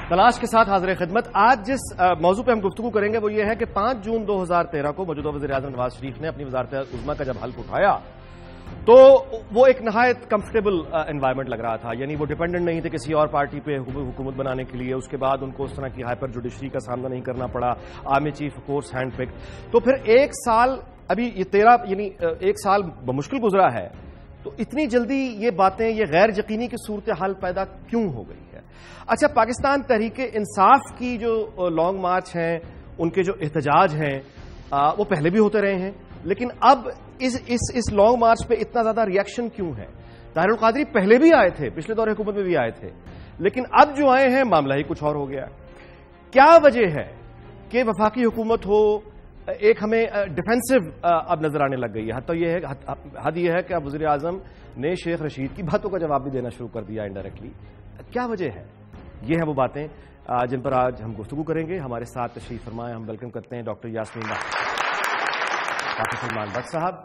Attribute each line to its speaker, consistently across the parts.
Speaker 1: تلاش کے ساتھ حاضر خدمت. آج جس موضوع پہ ہم گفتگو کریں گے وہ یہ ہے کہ 5 جون 2013 کو موجودہ وزیر اعظم نواز شریف نے اپنی وزارت عظمیٰ کا جب حلف اٹھایا تو وہ ایک نہایت کمفرٹیبل انوائرمنٹ لگ رہا تھا. یعنی وہ ڈیپینڈنٹ نہیں تھے کسی اور پارٹی پہ حکومت بنانے کے لیے. اس کے بعد ان کو اس طرح کی ہائپر جوڈیشری کا سامنا نہیں کرنا پڑا. آرمی چیف کورس ہینڈ پک. تو پھر ایک سال ابھی یہ 13 یعنی ایک سال بمشکل گزرا ہے. تو اتنی جلدی یہ باتیں یہ غیر یقینی کی صورتحال پیدا کیوں ہو گئی ہے؟ اچھا، پاکستان تحریک انصاف کی جو لانگ مارچ ہیں، ان کے جو احتجاج ہیں وہ پہلے بھی ہوتے رہے ہیں، لیکن اب اس لانگ مارچ پہ اتنا زیادہ ریاکشن کیوں ہے؟ طاہر القادری پہلے بھی آئے تھے، پچھلے دور حکومت میں بھی آئے تھے، لیکن اب جو آئے ہیں معاملہ ہی کچھ اور ہو گیا. کیا وجہ ہے کہ وفاقی حکومت ہو ایک ہمیں ڈیفینسو اب نظر آنے لگ گئی ہے؟ حد یہ ہے کہ اب وزیر اعظم نے شیخ رشید کی باتوں کا جواب بھی دینا شروع کر دیا انڈائریکٹلی. کیا وجہ ہے؟ یہ ہے وہ باتیں جن پر آج ہم گفتگو کریں گے. ہمارے ساتھ تشریف فرمائے ہم ویلکم کرتے ہیں ڈاکٹر یاسمین ڈاکٹر سلمان بٹ صاحب،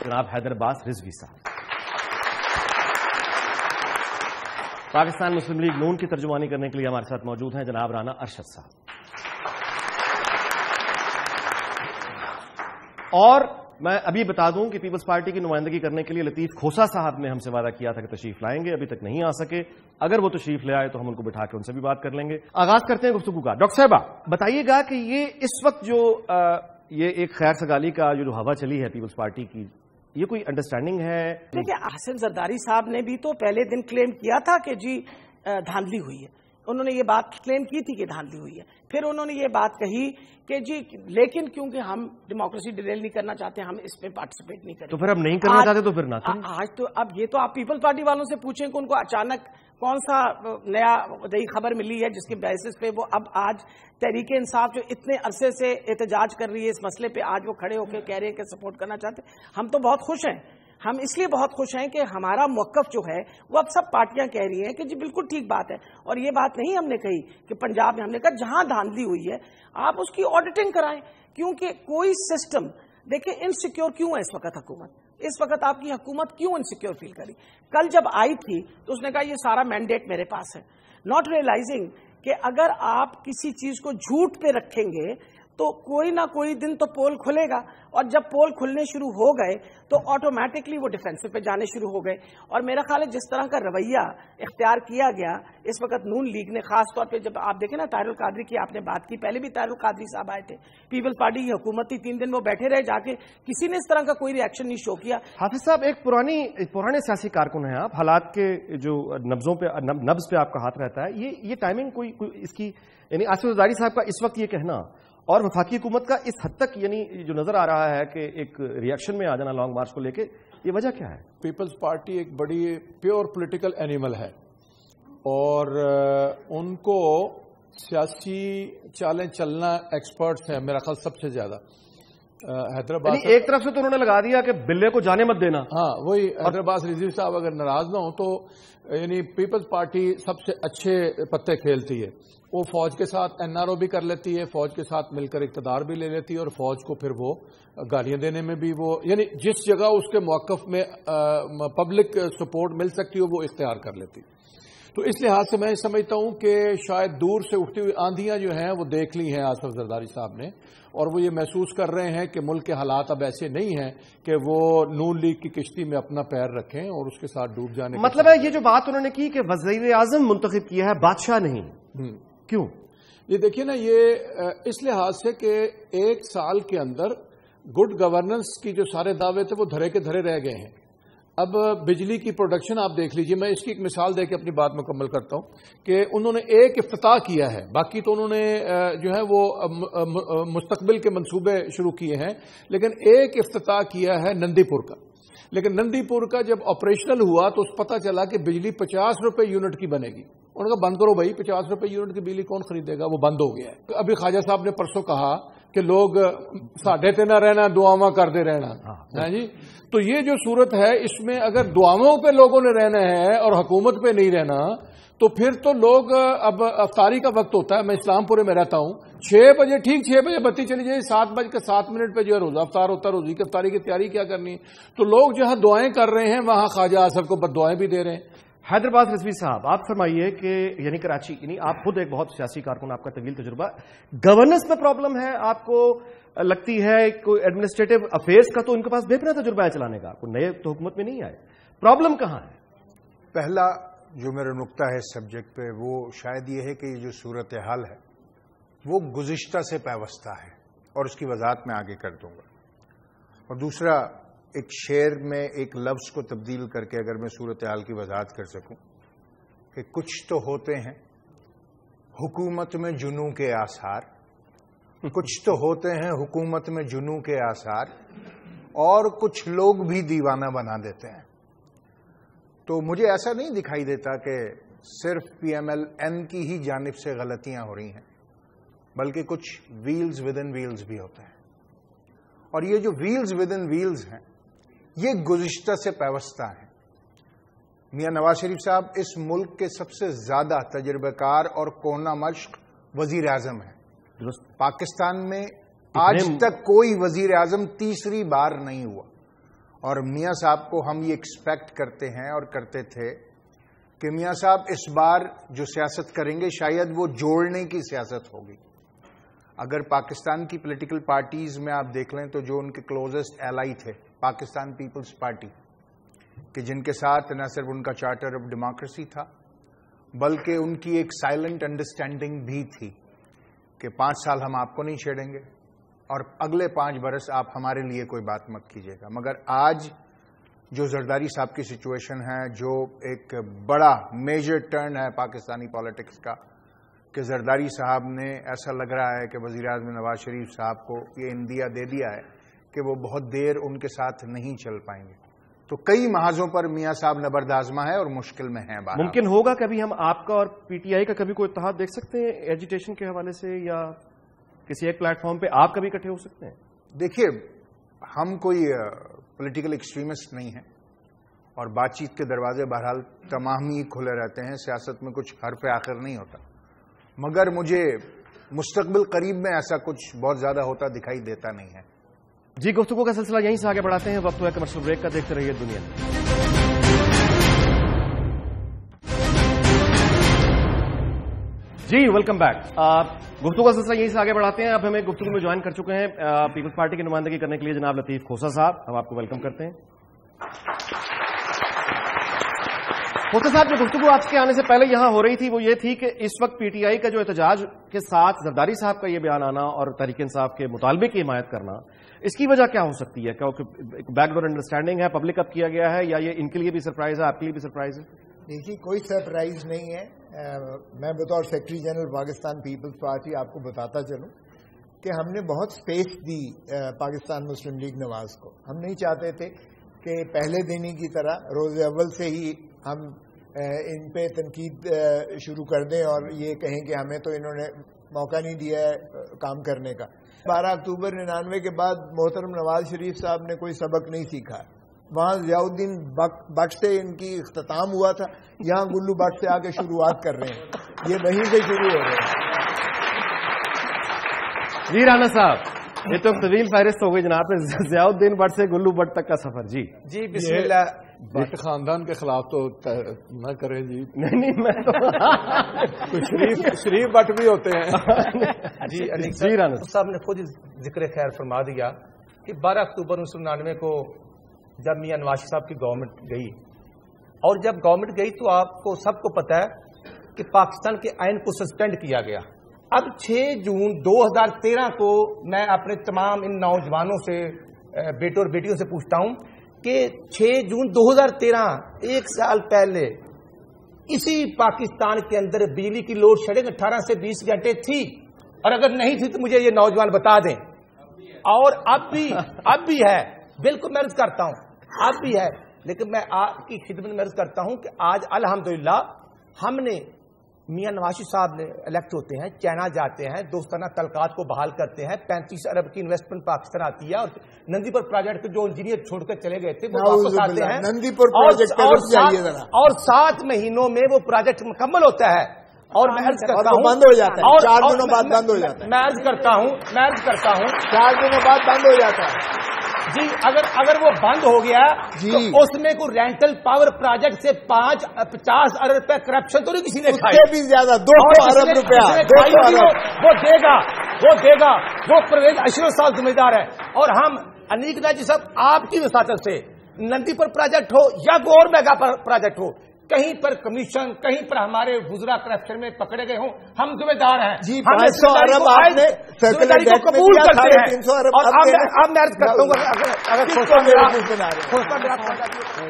Speaker 1: جناب حیدر عباس رضوی صاحب، پاکستان مسلم لیگ نون کی ترجمانی کرنے کے لیے ہمارے ساتھ موجود ہیں جناب رانا ارشد صاحب، اور میں ابھی بتا دوں کہ پیپلز پارٹی کی نمائندگی کرنے کے لیے لطیف کھوسا صاحب نے ہم سے وعدہ کیا تھا کہ تشریف لائیں گے، ابھی تک نہیں آ سکے. اگر وہ تشریف لے آئے تو ہم ان کو بٹھا کے ان سے بھی بات کر لیں گے. آغاز کرتے ہیں گفتگو کا. ڈاکٹر صاحبہ بتائیے گا کہ یہ اس وقت جو یہ ایک خیر سگالی کا جو ہوا چلی ہے پیپلز پارٹی کی، یہ کوئی انڈرسٹینڈنگ ہے؟
Speaker 2: دیکھیں، حسن زرداری صاحب نے بھی تو پہلے دن کلیم کیا تھا کہ جی دھاندلی ہوئی ہے. انہوں نے یہ بات کلیم کی تھی کہ دھاندلی ہوئی ہے. پھر انہوں نے یہ بات کہی کہ جی لیکن کیونکہ ہم ڈیموکریسی ڈیریل نہیں کرنا چاہتے، ہم اس میں پارٹیسپیٹ نہیں کریں.
Speaker 1: تو پھر ہم نہیں کرنا چاہتے تو پھر نہ کریں.
Speaker 2: آج تو اب یہ تو آپ پیپلز پارٹی والوں سے پوچھیں کہ ان کو اچانک کون سا نیا نئی خبر ملی ہے جس کے بیسس پہ وہ اب آج تحریک انصاف جو اتنے عرصے سے احتجاج کر رہی ہے اس مسئلے پہ، آج وہ کھڑے ہو کے کہہ رہے ہیں کہ سپورٹ کرنا چاہتے. ہم تو بہت خوش ہیں. ہم اس لیے بہت خوش ہیں کہ ہمارا موقف جو ہے وہ اب سب پارٹیاں کہہ رہی ہیں کہ جی بالکل ٹھیک بات ہے. اور یہ بات نہیں ہم نے کہی کہ پنجاب میں، ہم نے کہا جہاں دھاندلی ہوئی ہے آپ اس کی آڈیٹنگ کرائیں. کیونکہ کوئی سسٹم، دیکھیں انسیکیور کیوں ہے اس وقت حکومت، اس وقت آپ کی حکومت کیوں انسیکیور فیل کری؟ کل جب آئی تھی تو اس نے کہا یہ سارا مینڈیٹ میرے پاس ہے، ناٹ ریئلائزنگ کہ اگر آپ کسی چیز کو جھوٹ پہ رکھیں گے تو کوئی نہ کوئی دن تو پول کھلے گا، اور جب پول کھلنے شروع ہو گئے تو آٹومیٹکلی وہ ڈیفینسو پہ جانے شروع ہو گئے. اور میرا خیال ہے جس طرح کا رویہ اختیار کیا گیا اس وقت نون لیگ نے، خاص طور پہ جب آپ دیکھیں نا طاہر القادری کی آپ نے بات کی، پہلے بھی طاہر القادری صاحب آئے تھے، پیپلز پارٹی کی حکومت تھی، 3 دن وہ بیٹھے رہے جا کے، کسی نے اس طرح کا کوئی ریئیکشن نہیں شو کیا.
Speaker 1: حافظ صاحب ایک پرانے سیاسی کارکن ہیں آپ، حالات کے جو نبض پہ آپ کا ہاتھ رہتا ہے. یہ ٹائمنگ کوئی اس کی، یعنی آصف زرداری صاحب کا اس وقت یہ کہنا اور وفاقی حکومت کا اس حد تک یعنی جو نظر آ رہا ہے کہ ایک ریئیکشن میں آ جانا لانگ مارچ کو لے کے، یہ وجہ کیا ہے؟
Speaker 3: پیپلز پارٹی ایک بڑی پیور پولیٹیکل اینیمل ہے اور ان کو سیاسی چالیں چلنا ایکسپرٹس ہیں میرا خیال سب سے زیادہ. حیدرآباد
Speaker 1: ایک طرف سے تو انہوں نے لگا دیا کہ بلے کو جانے مت دینا.
Speaker 3: ہاں وہی حیدرآباد رضوی صاحب اگر ناراض نہ ہو تو یعنی پیپلز پارٹی سب سے اچھے پتے کھیلتی ہے. وہ فوج کے ساتھ این آر او بھی کر لیتی ہے، فوج کے ساتھ مل کر اقتدار بھی لے لیتی ہے، اور فوج کو پھر وہ گالیاں دینے میں بھی وہ یعنی جس جگہ اس کے موقف میں پبلک سپورٹ مل سکتی ہو وہ اختیار کر لیتی. تو اس لحاظ سے میں سمجھتا ہوں کہ شاید دور سے اٹھتی ہوئی آندھیاں جو ہیں وہ دیکھ لی ہیں آصف زرداری صاحب نے، اور وہ یہ محسوس کر رہے ہیں کہ ملک کے حالات اب ایسے نہیں ہیں کہ وہ نون لیگ کی کشتی میں اپنا پیر رکھیں اور اس کے ساتھ ڈوب جانے.
Speaker 1: مطلب ہے یہ جو بات انہوں نے کی کہ وزیر اعظم منتخب کیا ہے بادشاہ نہیں، کیوں؟
Speaker 3: یہ دیکھیے نا، یہ اس لحاظ سے کہ 1 سال کے اندر گڈ گورننس کی جو سارے دعوے تھے وہ دھرے کے دھرے رہ گئے ہیں. اب بجلی کی پروڈکشن آپ دیکھ لیجئے، میں اس کی ایک مثال دے کے اپنی بات مکمل کرتا ہوں کہ انہوں نے ایک افتتاح کیا ہے، باقی تو انہوں نے جو ہے وہ مستقبل کے منصوبے شروع کیے ہیں، لیکن ایک افتتاح کیا ہے نندی پور کا. لیکن نندی پور کا جب آپریشنل ہوا تو پتہ چلا کہ بجلی 50 روپے یونٹ کی بنے گی. انہوں نے کہا بند کرو بھائی، 50 روپے یونٹ کی بجلی کون خریدے گا، وہ بند ہو گیا ہے. ابھی خواجہ صاحب نے پرسوں کہا کہ لوگ ساڈے تے نہ رہنا دعاواں کرتے رہنا. ہاں جی، تو یہ جو صورت ہے اس میں اگر دعاؤں پہ لوگوں نے رہنا ہے اور حکومت پہ نہیں رہنا تو پھر تو لوگ اب افطاری کا وقت ہوتا ہے. میں اسلام پورے میں رہتا ہوں، 6 بجے ٹھیک 6 بجے بتی چلی جائے، 7:07 پہ جو ہے روزہ افطار ہوتا ہے. روزی کی افطاری کی تیاری کیا کرنی ہے؟ تو لوگ جہاں دعائیں کر رہے ہیں وہاں خواجہ آصف کو بد دعائیں بھی دے رہے ہیں.
Speaker 1: حیدرآباد رضوی صاحب، آپ فرمائیے کہ یعنی کراچی، یعنی آپ خود ایک بہت سیاسی کارکن، آپ کا طویل تجربہ، گورننس میں پرابلم ہے آپ کو لگتی ہے؟ کوئی ایڈمنسٹریٹو افیئرس کا تو ان کے پاس بے پناہ تجربہ ہے چلانے کا، کوئی نئے تو حکومت میں نہیں آئے، پرابلم کہاں ہے؟
Speaker 4: پہلا جو میرا نقطہ ہے اس سبجیکٹ پہ وہ شاید یہ ہے کہ یہ جو صورتحال ہے وہ گزشتہ سے پیوستہ ہے، اور اس کی وضاحت میں آگے کر دوں گا۔ اور دوسرا، ایک شعر میں ایک لفظ کو تبدیل کر کے اگر میں صورتحال کی وضاحت کر سکوں کہ کچھ تو ہوتے ہیں حکومت میں جنوں کے آثار، کچھ تو ہوتے ہیں حکومت میں جنوں کے آثار، اور کچھ لوگ بھی دیوانہ بنا دیتے ہیں۔ تو مجھے ایسا نہیں دکھائی دیتا کہ صرف پی ایم ایل این کی ہی جانب سے غلطیاں ہو رہی ہیں، بلکہ کچھ ویلز ود ان ویلز بھی ہوتا ہے، اور یہ جو ویلز ود ان ویلز ہیں یہ گزشتہ سے پیوستہ ہیں۔ میاں نواز شریف صاحب اس ملک کے سب سے زیادہ تجربہ کار اور کونا مشق وزیر اعظم ہیں۔ پاکستان میں آج تک کوئی وزیر اعظم تیسری بار نہیں ہوا، اور میاں صاحب کو ہم یہ ایکسپیکٹ کرتے ہیں اور کرتے تھے کہ میاں صاحب اس بار جو سیاست کریں گے شاید وہ جوڑنے کی سیاست ہوگی۔ اگر پاکستان کی پولیٹیکل پارٹیز میں آپ دیکھ لیں تو جو ان کے کلوزسٹ ایلائی تھے، پاکستان پیپلز پارٹی، کہ جن کے ساتھ نہ صرف ان کا چارٹر آف ڈیموکریسی تھا بلکہ ان کی ایک سائلنٹ انڈرسٹینڈنگ بھی تھی کہ 5 سال ہم آپ کو نہیں چھیڑیں گے اور اگلے 5 برس آپ ہمارے لیے کوئی بات مت کیجیے گا۔ مگر آج جو زرداری صاحب کی سچویشن ہے، جو ایک بڑا میجر ٹرن ہے پاکستانی پالیٹکس کا، کہ زرداری صاحب نے ایسا لگ رہا ہے کہ وزیر اعظم نواز شریف صاحب کو یہ اندیا دے دیا ہے کہ وہ بہت دیر ان کے ساتھ نہیں چل پائیں گے، تو کئی محاذوں پر میاں صاحب نبردآزما ہے اور مشکل میں ہیں۔
Speaker 1: ممکن ہوگا کبھی ہم آپ کا اور پی ٹی آئی کا کبھی کوئی اتحاد دیکھ سکتے ہیں ایجیٹیشن کے حوالے سے، یا کسی ایک پلیٹ فارم پہ آپ کبھی اکٹھے ہو سکتے ہیں؟
Speaker 4: دیکھیے، ہم کوئی پولیٹیکل ایکسٹریمسٹ نہیں ہیں، اور بات چیت کے دروازے بہرحال تمام ہی کھلے رہتے ہیں، سیاست میں کچھ حرف آخر نہیں ہوتا، مگر مجھے مستقبل قریب میں ایسا کچھ بہت زیادہ ہوتا دکھائی دیتا نہیں ہے۔
Speaker 1: جی، گفتگو کا سلسلہ یہیں سے آگے بڑھاتے ہیں، وقت ہوا کمرشل بریک کا، دیکھتے رہیے دنیا۔ جی ویلکم بیک۔ گفتگو کا سلسلہ یہیں سے آگے بڑھاتے ہیں۔ اب ہمیں گفتگو میں جوائن کر چکے ہیں پیپلز پارٹی کی نمائندگی کرنے کے لیے جناب لطیف کھوسہ صاحب، ہم آپ کو ویلکم کرتے ہیں۔ کھوسہ صاحب، جو گفتگو آپ کے آنے سے پہلے یہاں ہو رہی تھی وہ یہ تھی کہ اس وقت پی ٹی آئی کا جو احتجاج کے ساتھ زرداری صاحب کا یہ بیان آنا اور تحریک انصاف کے مطالبے کی حمایت کرنا، اس کی وجہ کیا ہو سکتی ہے؟ کیونکہ بیک ڈور انڈرسٹینڈنگ ہے، پبلک اب کیا گیا ہے، یا یہ ان کے لیے بھی سرپرائز ہے، آپ کے لیے بھی سرپرائز ہے؟
Speaker 5: دیکھیے، کوئی سرپرائز نہیں ہے۔ میں بطور سیکرٹری جنرل پاکستان پیپلز پارٹی آپ کو بتاتا چلوں کہ ہم نے بہت سپیس دی پاکستان مسلم لیگ نواز کو۔ ہم نہیں چاہتے تھے کہ پہلے دن ہی کی طرح روز اول سے ہی ہم ان پہ تنقید شروع کر دیں اور یہ کہیں کہ ہمیں تو انہوں نے موقع نہیں دیا ہے کام کرنے کا۔ 12 اکتوبر 99 کے بعد محترم نواز شریف صاحب نے کوئی سبق نہیں سیکھا۔ وہاں ضیاء الدین بٹ سے ان کی اختتام ہوا تھا، یہاں گلو بٹ سے آ کے شروعات کر رہے ہیں، یہ وہیں سے شروع ہو رہے ہیں۔
Speaker 1: جی رانا صاحب، یہ تو طویل فہرست ہو گئی جناب، ضیاء الدین بٹ سے گلو بٹ تک کا سفر۔ جی
Speaker 2: بسم اللہ۔
Speaker 3: بٹ خاندان کے خلاف تو نہ کریں جی،
Speaker 1: نہیں میں تو
Speaker 3: شریف بٹ بھی ہوتے ہیں۔
Speaker 6: جی رانا صاحب نے خود ذکر خیر فرما دیا کہ 12 اکتوبر 1999 کو جب میاں نواز صاحب کی گورنمنٹ گئی، اور جب گورنمنٹ گئی تو آپ کو سب کو پتا ہے کہ پاکستان کے آئین کو سسپینڈ کیا گیا۔ اب 6 جون 2013 کو میں اپنے تمام ان نوجوانوں سے، بیٹوں اور بیٹیوں سے پوچھتا ہوں کہ 6 جون 2013 ایک سال پہلے اسی پاکستان کے اندر بجلی کی لوڈ شیڈنگ 18 سے 20 گھنٹے تھی، اور اگر نہیں تھی تو مجھے یہ نوجوان بتا دیں، اور اب بھی ہے، بالکل میں عرض کرتا ہوں اب بھی ہے، لیکن میں آپ کی خدمت میں عرض کرتا ہوں کہ آج الحمدللہ ہم نے میاں نواز صاحب نے الیکٹ ہوتے ہیں، چائنا جاتے ہیں، دوستانہ تعلقات کو بحال کرتے ہیں، 35 ارب کی انویسٹمنٹ پاکستان آتی ہے، اور نندی پور پروجیکٹ جو انجینئر چھوڑ کر چلے گئے تھے وہ واپس آتے ہیں،
Speaker 5: نندی پور پروجیکٹ
Speaker 6: اور 7 مہینوں میں وہ پروجیکٹ مکمل ہوتا ہے، اور میں عرض کرتا ہوں
Speaker 5: بند ہو جاتا ہے، 4 دنوں بعد بند ہو جاتا ہے۔
Speaker 6: میں عرض کرتا ہوں
Speaker 5: 4 دنوں بعد بند ہو جاتا ہے۔
Speaker 6: جی اگر وہ بند ہو گیا تو اس میں کوئی رینٹل پاور پروجیکٹ سے 50 ارب روپے کرپشن تو نہیں کسی نے کھائی،
Speaker 5: بھی زیادہ 200 ارب روپیہ
Speaker 6: وہ دے گا وہ پرویز اشرف صاحب ذمہ دار ہے. اور ہم انیک ناجی صاحب آپ کی وساطت سے نندی پر پروجیکٹ ہو یا کوئی اور میگا پروجیکٹ ہو، کہیں پر کمیشن، کہیں پر ہمارے وزراء کرپشن میں پکڑے گئے ہوں، ہم ذمہ دار ہیں.
Speaker 5: جی 500 ارب آپ نے سرکولر ڈیٹ میں
Speaker 6: قبول
Speaker 5: دیا،
Speaker 6: کرتے ہیں.
Speaker 5: 350 ارب
Speaker 6: اور اب میں عرض کرتا ہوں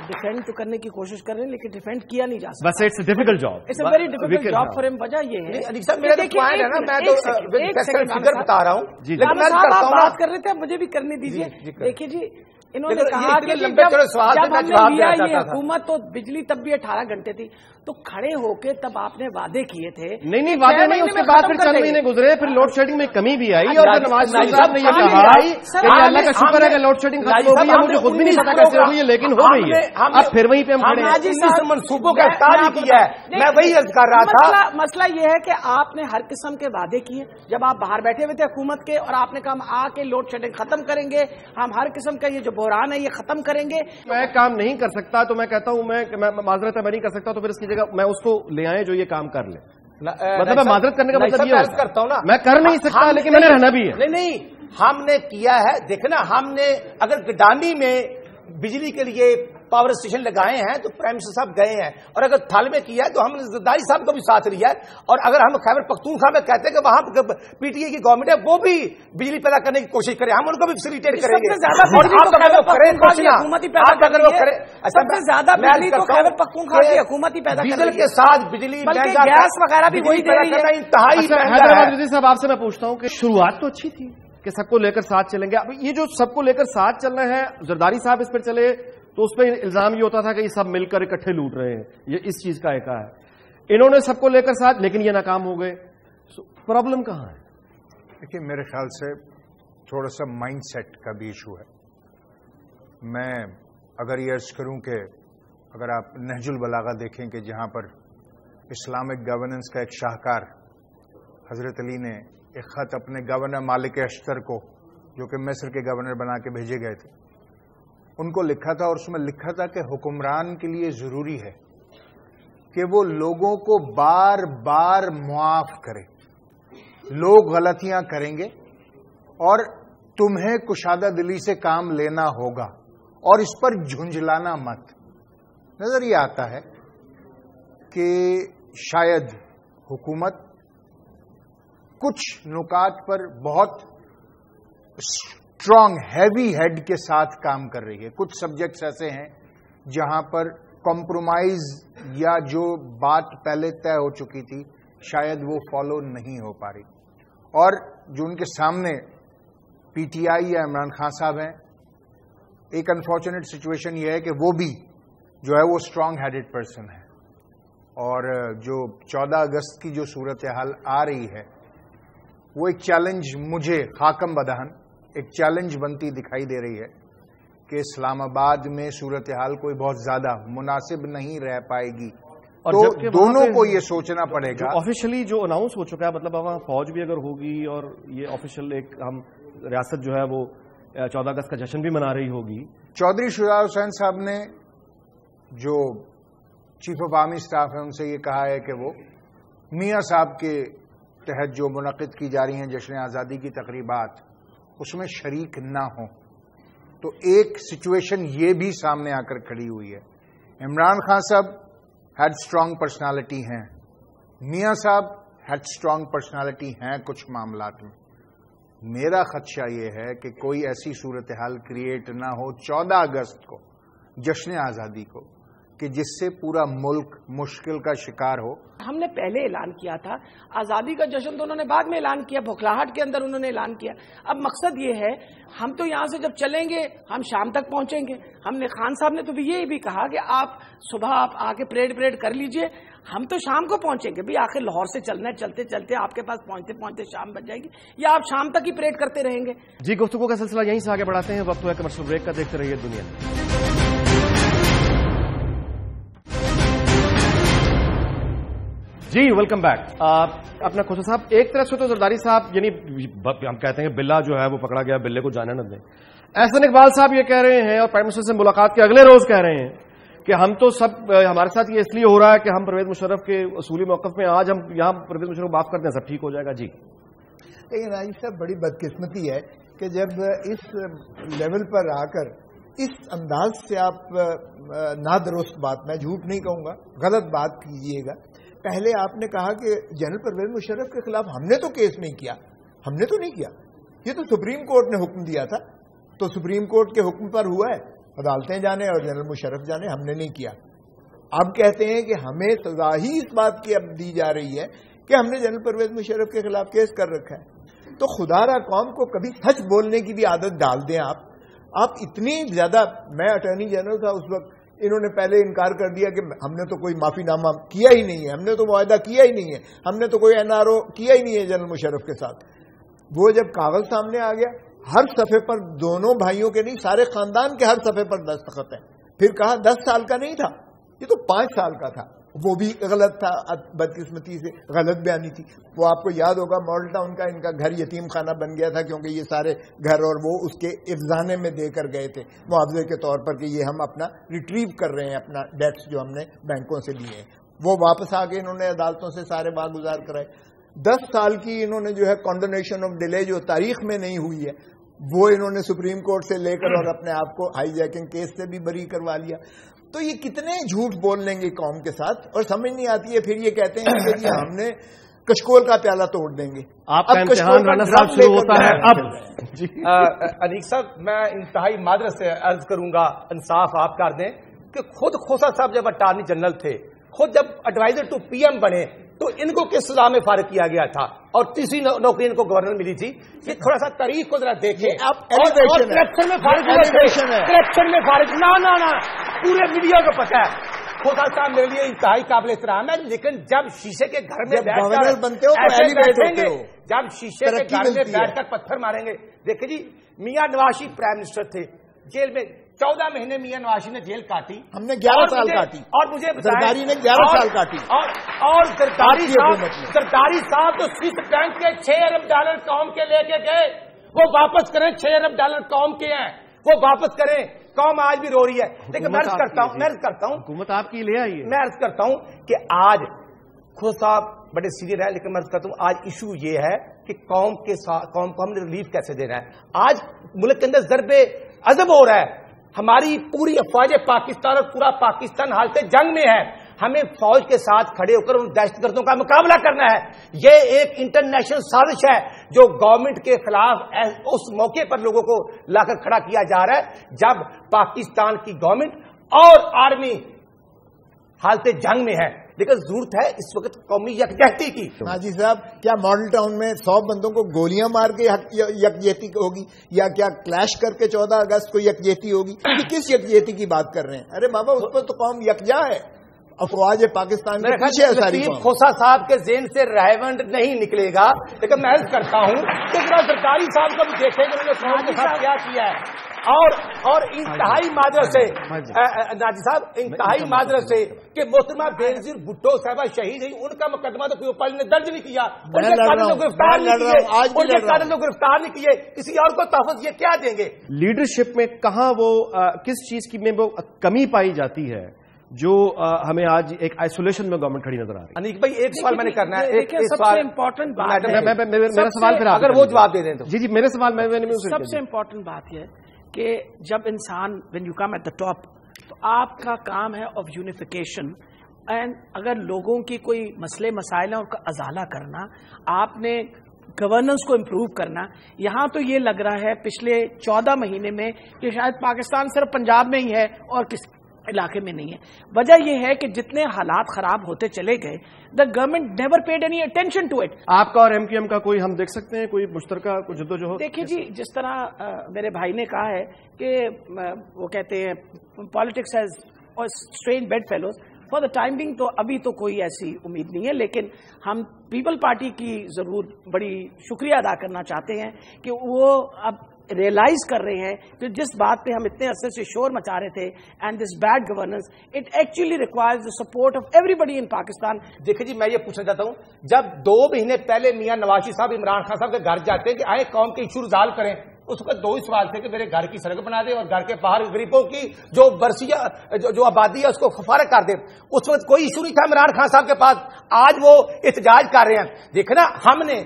Speaker 2: ڈیفینڈ تو کرنے کی کوشش کر رہے ہیں لیکن ڈیفینڈ کیا نہیں جا سکتا.
Speaker 1: بس it's a difficult job,
Speaker 2: it's a very difficult job for ہم. وجہ یہ ہے
Speaker 6: میں تو بتا رہا ہوں،
Speaker 2: بات کر رہے تھے، مجھے بھی کرنے دیجیے. دیکھیے جی، انہوں نے کہا کہ جب ہم نے لیا یہ حکومت تو بجلی تب بھی 18 گھنٹے تھی، تو کھڑے ہو کے تب آپ نے وعدے کیے تھے.
Speaker 1: نہیں وعدے نہیں، اس کے بعد پھر چند مہینے گزرے، پھر لوڈ شیڈنگ میں کمی بھی آئی، اور نواز شریف صاحب نے یہ کہا کہ اللہ کا شکر ہے کہ لوڈ شیڈنگ ختم ہو گئی ہے. مجھے خود بھی نہیں پتا کیسے ہوئی ہے لیکن ہو گئی ہے. اب پھر وہیں پہ ہم کھڑے ہیں.
Speaker 6: منصوبوں کا اختیار کیا ہے، میں وہی عرض کر رہا تھا.
Speaker 2: مسئلہ یہ ہے کہ آپ نے ہر قسم کے وعدے کیے جب آپ باہر بیٹھے ہوئے تھے حکومت کے، اور آپ نے کہا ہم آ کے لوڈ شیڈنگ ختم کریں گے، ہم ہر قسم کا یہ جو بحران ہے یہ ختم کریں گے.
Speaker 1: میں کام نہیں کر سکتا تو میں کہتا ہوں میں معذرت ہے میں نہیں کر سکتا، تو پھر اس کی جگہ میں اس کو لے آئیں جو یہ کام کر لے. مطلب میں معذرت کرنے کا مطلب یہ
Speaker 6: کرتا ہوں نا،
Speaker 1: میں کر نہیں سکتا لیکن میں نے رہنا بھی ہے.
Speaker 6: نہیں ہم نے کیا ہے. دیکھنا، ہم نے اگر گڈانی میں بجلی کے لیے پاور اسٹیشن لگائے ہیں تو پرائم منسٹر صاحب گئے ہیں، اور اگر تھال میں کیا ہے تو ہم نے زرداری صاحب کو بھی ساتھ لیا ہے. اور اگر ہم خیبر پختونخوا میں کہتے ہیں کہ وہاں پی ٹی اے کی گورنمنٹ ہے وہ بھی بجلی پیدا کرنے کی کوشش کرے، ہم ان کو بھی فیسیلیٹیٹ کریں گے. ڈیزل کے ساتھ بجلی
Speaker 2: گیس وغیرہ بھی وہی دے رہی ہے.
Speaker 6: انتہائی
Speaker 1: صاحب آپ سے میں پوچھتا ہوں کہ شروعات تو اچھی تھی کہ سب کو لے کر ساتھ چلیں گے. اب یہ جو سب کو لے کر ساتھ چل رہے ہیں، زرداری صاحب اس پر چلے تو اس پہ الزام یہ ہوتا تھا کہ یہ سب مل کر اکٹھے لوٹ رہے ہیں، یہ اس چیز کا ایک ہے. انہوں نے سب کو لے کر ساتھ لیکن یہ ناکام ہو گئے. پرابلم کہاں ہے؟
Speaker 4: دیکھیے میرے خیال سے تھوڑا سا مائنڈ سیٹ کا بھی ایشو ہے. میں اگر یہ عرض کروں کہ اگر آپ نہج البلاغہ دیکھیں کہ جہاں پر اسلامک گورننس کا ایک شاہکار حضرت علی نے ایک خط اپنے گورنر مالک اشتر کو، جو کہ مصر کے گورنر بنا کے بھیجے گئے تھے، ان کو لکھا تھا، اور اس میں لکھا تھا کہ حکمران کے لیے ضروری ہے کہ وہ لوگوں کو بار بار معاف کرے. لوگ غلطیاں کریں گے اور تمہیں کشادہ دلی سے کام لینا ہوگا اور اس پر جھنجھلانا مت. نظر یہ آتا ہے کہ شاید حکومت کچھ نکات پر بہت اسٹرانگ ہیوی ہیڈ کے ساتھ کام کر رہی ہے. کچھ سبجیکٹس ایسے ہیں جہاں پر کمپرومائز یا جو بات پہلے طے ہو چکی تھی شاید وہ فالو نہیں ہو پا رہی. اور جو ان کے سامنے پی ٹی آئی یا عمران خان صاحب ہیں، ایک انفارچونیٹ سچویشن یہ ہے کہ وہ بھی جو ہے وہ اسٹرانگ ہیڈڈ پرسن ہے. اور جو 14 اگست کی جو صورتحال آ رہی ہے وہ ایک چیلنج مجھے خاکم بدہن ایک چیلنج بنتی دکھائی دے رہی ہے کہ اسلام آباد میں صورتحال کوئی بہت زیادہ مناسب نہیں رہ پائے گی. تو دونوں کو یہ سوچنا پڑے گا.
Speaker 1: آفیشلی جو اناؤنس ہو چکا ہے، مطلب وہاں فوج بھی اگر ہوگی اور یہ آفیشل ایک ہم ریاست جو ہے وہ 14 اگست کا جشن بھی منا رہی ہوگی.
Speaker 4: چودھری شجاع حسین صاحب نے جو چیف آف آرمی اسٹاف ہے ان سے یہ کہا ہے کہ وہ میاں صاحب کے تحت جو منعقد کی جا رہی ہیں جشن آزادی کی تقریبات اس میں شریک نہ ہوں. تو ایک سچویشن یہ بھی سامنے آ کر کھڑی ہوئی ہے. عمران خان صاحب ہیڈ اسٹرانگ پرسنالٹی ہیں، میاں صاحب ہیڈ اسٹرانگ پرسنالٹی ہیں کچھ معاملات میں. میرا خدشہ یہ ہے کہ کوئی ایسی صورتحال کریٹ نہ ہو 14 اگست کو جشن آزادی کو کہ جس سے پورا ملک مشکل کا شکار ہو.
Speaker 2: ہم نے پہلے اعلان کیا تھا آزادی کا جشن، تو انہوں نے بعد میں اعلان کیا، بھوکلاہٹ کے اندر انہوں نے اعلان کیا. اب مقصد یہ ہے ہم تو یہاں سے جب چلیں گے ہم شام تک پہنچیں گے. ہم نے خان صاحب نے تو یہ بھی کہا کہ آپ صبح آپ آ کے پریڈ کر لیجئے، ہم تو شام کو پہنچیں گے. بھی آخر لاہور سے چلنا ہے، چلتے چلتے آپ کے پاس پہنچتے پہنچتے شام بچ جائے گی، یا آپ شام تک ہی پریڈ کرتے رہیں گے.
Speaker 1: جی گفتگو کا سلسلہ یہیں سے آگے بڑھاتے ہیں. وقت ہوا کمرشل بریک کا، دیکھتے رہیے دنیا. جی ویلکم بیک. اپنا کھوسا صاحب، ایک طرف سے تو زرداری صاحب یعنی ہم کہتے ہیں کہ بلا جو ہے وہ پکڑا گیا، بلے کو جانے نہ دیں. احسن اقبال صاحب یہ کہہ رہے ہیں اور پرائم منسٹر سے ملاقات کے اگلے روز کہہ رہے ہیں کہ ہم تو سب ہمارے ساتھ یہ اس لیے ہو رہا ہے کہ ہم پرویز مشرف کے اصولی موقف میں آج ہم یہاں پرویز مشرف کو معاف کر دیں سب ٹھیک ہو جائے گا. جی
Speaker 5: لیکن آج صاحب بڑی بدقسمتی ہے کہ جب اس لیول پر آ کر اس انداز سے آپ نادرست بات، میں جھوٹ نہیں کہوں گا، غلط بات کیجیے گا. پہلے آپ نے کہا کہ جنرل پرویز مشرف کے خلاف ہم نے تو کیس نہیں کیا. ہم نے تو نہیں کیا، یہ تو سپریم کورٹ نے حکم دیا تھا، تو سپریم کورٹ کے حکم پر ہوا ہے، عدالتیں جانے اور جنرل مشرف جانے، ہم نے نہیں کیا. اب کہتے ہیں کہ ہمیں سزا ہی اس بات کی اب دی جا رہی ہے کہ ہم نے جنرل پرویز مشرف کے خلاف کیس کر رکھا ہے. تو خدا را قوم کو کبھی سچ بولنے کی بھی عادت ڈال دیں. آپ اتنی زیادہ، میں اٹارنی جنرل تھا اس وقت، انہوں نے پہلے انکار کر دیا کہ ہم نے تو کوئی معافی نامہ کیا ہی نہیں ہے، ہم نے تو معاہدہ کیا ہی نہیں ہے، ہم نے تو کوئی NRO کیا ہی نہیں ہے جنرل مشرف کے ساتھ. وہ جب کاغذ سامنے آ گیا، ہر صفحے پر دونوں بھائیوں کے نہیں سارے خاندان کے ہر صفحے پر دستخط ہیں. پھر کہا 10 سال کا نہیں تھا، یہ تو 5 سال کا تھا. وہ بھی غلط تھا، بدقسمتی سے غلط بیانی تھی. وہ آپ کو یاد ہوگا ماڈل ٹاؤن کا ان کا گھر یتیم خانہ بن گیا تھا کیونکہ یہ سارے گھر اور وہ اس کے افزانے میں دے کر گئے تھے معاوضے کے طور پر کہ یہ ہم اپنا ریٹریو کر رہے ہیں، اپنا ڈیٹس جو ہم نے بینکوں سے لیے ہیں. وہ واپس آ کے انہوں نے عدالتوں سے سارے واگزار کرائے. 10 سال کی انہوں نے جو ہے کنڈونیشن آف ڈیلے جو تاریخ میں نہیں ہوئی ہے وہ انہوں نے سپریم کورٹ سے لے کر اور اپنے آپ کو ہائی جیکنگ کیس سے بھی بری کروا لیا. تو یہ کتنے جھوٹ بول لیں گے قوم کے ساتھ، اور سمجھ نہیں آتی ہے. پھر یہ کہتے ہیں کہ جی ہم نے کشکول کا پیالہ توڑ دیں گے.
Speaker 1: آپ کا امتحان رانا صاحب شروع ہوتا ہے اب.
Speaker 6: انیق صاحب میں انتہائی معذرت سے عرض کروں گا، انصاف آپ کر دیں کہ خود کھوسا صاحب جب اٹارنی جنرل تھے، خود جب ایڈوائزر ٹو PM بنے تو ان کو کس سزا میں فارغ کیا گیا تھا اور تیسری نوکری ان کو گورنر ملی تھی. یہ تھوڑا سا تاریخ کو ذرا دیکھیں. کرپشن میں فارغ نہ پورے میڈیا کو پتا ہے. کھوسا صاحب میرے لیے انتہائی قابل احترام ہے، لیکن جب شیشے کے گھر میں جب شیشے کے گھر میں بیٹھ کر پتھر ماریں گے. دیکھیں جی، میاں نواز شریف پرائم منسٹر تھے، جیل میں 14 مہینے میاں نواز شریف نے جیل کاٹی،
Speaker 5: ہم نے 11 سال کاٹی،
Speaker 6: اور مجھے
Speaker 5: زرداری نے 11 سال کاٹی.
Speaker 6: اور زرداری صاحب تو سوئس بینک کے $6 ارب قوم کے لے کے گئے، وہ واپس کریں. $6 ارب قوم کے ہیں، وہ واپس کریں. قوم آج بھی رو رہی ہے. لیکن میں عرض کرتا ہوں
Speaker 1: حکومت آپ کی لے آئی ہے.
Speaker 6: میں عرض کرتا ہوں کہ آج خود صاحب بڑے سینئر ہے، لیکن میں عرض کرتا ہوں آج ایشو یہ ہے کہ قوم کو ہم نے ریلیف کیسے دینا ہے. آج ملک کے اندر ضرب عذب ہو رہا ہے. ہماری پوری افواج پاکستان اور پورا پاکستان حالت جنگ میں ہے. ہمیں فوج کے ساتھ کھڑے ہو کر ان دہشت گردوں کا مقابلہ کرنا ہے. یہ ایک انٹرنیشنل سازش ہے جو گورنمنٹ کے خلاف اس موقع پر لوگوں کو لا کر کھڑا کیا جا رہا ہے جب پاکستان کی گورنمنٹ اور آرمی حالت جنگ میں ہے. لیکن ضرورت ہے اس وقت قومی یکجہتی کی.
Speaker 5: ناجی صاحب، کیا ماڈل ٹاؤن میں 100 بندوں کو گولیاں مار کے یکجہتی ہوگی، یا کیا کلیش کر کے 14 اگست کو یکجہتی ہوگی؟ کس یکجہتی کی بات کر رہے ہیں؟ ارے بابا، اس پر تو قوم یکجا ہے. افواج پاکستان کے پیچھے ہے ساری قوم.
Speaker 6: کھوسا صاحب کے ذہن سے ریونڈ نہیں نکلے گا، لیکن میں عرض کرتا ہوں کہ سرکاری صاحب کو بھی دیکھیں کہ انہوں نے قوم کے ساتھ کیا کیا ہے. اور انتہائی معذرت سے ناجی صاحب، انتہائی معذرت سے کہ محترمہ بینظیر بھٹو صاحبہ شہید ہوئی، ان کا مقدمہ تو کوئی پل نے درج نہیں کیا، ان کے قاتل کو گرفتار نہیں کیے، کسی اور کو تحفظ یہ کیا دیں گے؟
Speaker 1: لیڈرشپ میں کہاں وہ کس چیز کی میں وہ کمی پائی جاتی ہے جو ہمیں آج ایک آئسولیشن میں گورنمنٹ کھڑی نظر آ رہی ہے؟
Speaker 6: انیق بھائی، ایک سوال میں نے کرنا ہے.
Speaker 2: سب سے امپورٹنٹ بات
Speaker 1: میرا سوال پھر
Speaker 6: اگر وہ جواب دے دیں تو.
Speaker 1: جی میرے سوال میں
Speaker 2: سب سے امپورٹنٹ بات یہ کہ جب انسان when you come at the top تو آپ کا کام ہے آف یونیفیکیشن، اینڈ اگر لوگوں کی کوئی مسئلے مسائل ہیں ان کا ازالہ کرنا، آپ نے گورننس کو امپروو کرنا. یہاں تو یہ لگ رہا ہے پچھلے 14 مہینے میں کہ شاید پاکستان صرف پنجاب میں ہی ہے اور کسی علاقے میں نہیں ہے. وجہ یہ ہے کہ جتنے حالات خراب ہوتے چلے گئے، the government never paid any attention to it.
Speaker 1: آپ کا اور MQM کا کوئی ہم دیکھ سکتے ہیں کوئی مشترکہ جدوجہد؟
Speaker 2: دیکھیے جی، جس طرح میرے بھائی نے کہا ہے کہ وہ کہتے ہیں politics has strange bedfellows, for the time being تو ابھی تو کوئی ایسی امید نہیں ہے. لیکن ہم پیپل پارٹی کی ضرور بڑی شکریہ ادا کرنا چاہتے ہیں کہ وہ اب ریئلائز کر رہے ہیں کہ جس بات پہ ہم اتنے عرصے سے شور مچا رہے تھے، and this bad governance it actually requires the support of every body in Pakistan.
Speaker 6: دیکھیں جی، میں یہ پوچھنا چاہتا ہوں، جب 2 مہینے پہلے میاں نواز شریف صاحب عمران خان صاحب کے گھر جاتے ہیں کہ آئے قوم کے ایشو ریزالو کریں، اس وقت دو ہی سوال تھے کہ میرے گھر کی سڑک بنا دے اور گھر کے باہر غریبوں کی جو برسیہ جو آبادی ہے اس کو فارغ کر دے. اس وقت کوئی ایشو نہیں تھا عمران خان صاحب کے پاس. آج وہ احتجاج کر رہے ہیں. دیکھیں نا, ہم نے